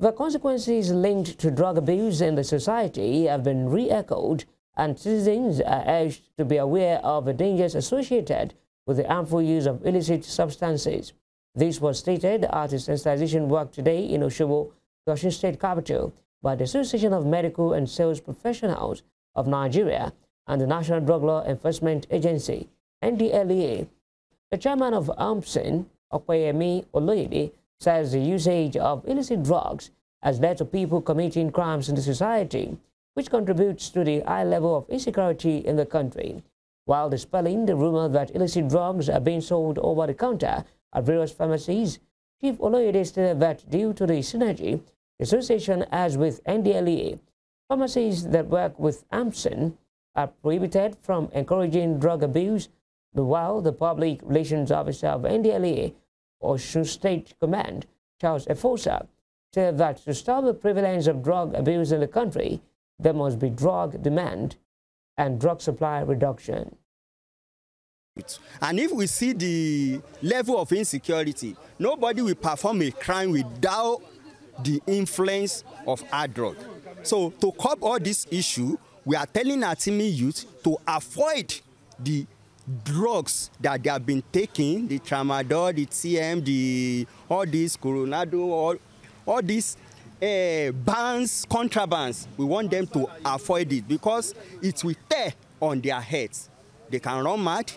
The consequences linked to drug abuse in the society have been re-echoed, and citizens are urged to be aware of the dangers associated with the harmful use of illicit substances. This was stated at a sensitization work today in Osun, the Osun State capital, by the Association of Medical and Sales Professionals of Nigeria and the National Drug Law Enforcement Agency, NDLEA. The chairman of AMPSON, Opeyemi Oloyede, says the usage of illicit drugs has led to people committing crimes in the society, which contributes to the high level of insecurity in the country. While dispelling the rumor that illicit drugs are being sold over the counter at various pharmacies, Chief Oloyede stated that due to the synergy the association has with NDLEA, pharmacies that work with AMPSON are prohibited from encouraging drug abuse, while the public relations officer of NDLEA, Osun State Command, Charles Efosa, said that to stop the prevalence of drug abuse in the country, there must be drug demand and drug supply reduction. And if we see the level of insecurity, nobody will perform a crime without the influence of hard drug. So to curb all this issue, we are telling our teaming youth to avoid the drugs that they have been taking, the tramadol, the TM, all these coronado, all these bans, contrabands. We want them to avoid it because it will tear on their heads. They can run mad,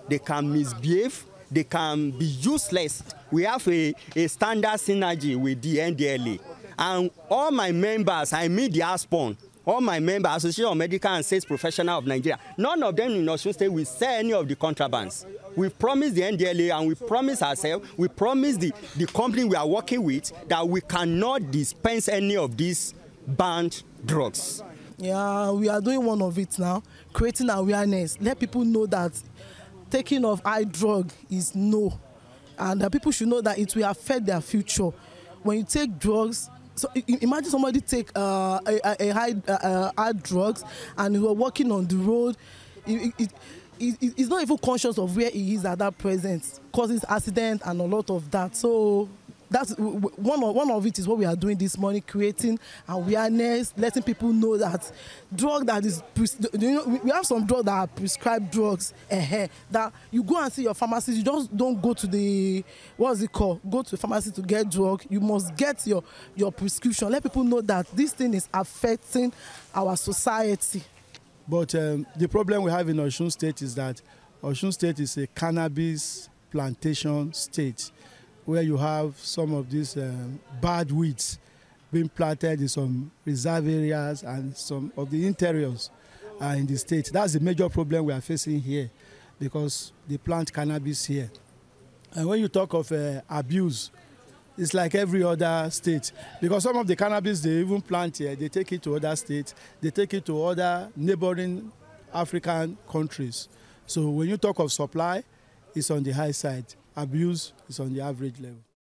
they can misbehave, they can be useless. We have a standard synergy with the NDLEA. And all my members, I mean the AMPSON, all my members, Association of Medical and Sales Professionals of Nigeria, none of them in Osun State will sell any of the contrabands. We promised the NDLEA and we promised ourselves, we promised the company we are working with that we cannot dispense any of these banned drugs. Yeah, we are doing one of it now, creating awareness. Let people know that taking of high drug is no. And that people should know that it will affect their future. When you take drugs, so imagine somebody take hard drugs and you are walking on the road. He's not even conscious of where he is at that present, causes accident and a lot of that. So that's one of it is what we are doing this morning, creating awareness, letting people know that drug that is, we have some drugs that are prescribed drugs, that you go and see your pharmacist. You just don't go to the, what's it called, go to the pharmacy to get drug. You must get your prescription. Let people know that this thing is affecting our society. But the problem we have in Osun State is that Osun State is a cannabis plantation state, where you have some of these bad weeds being planted in some reserve areas and some of the interiors in the state. That's the major problem we are facing here, because they plant cannabis here. And when you talk of abuse, it's like every other state, because some of the cannabis they even plant here, they take it to other states, they take it to other neighboring African countries. So when you talk of supply, it's on the high side. Abuse is on the average level.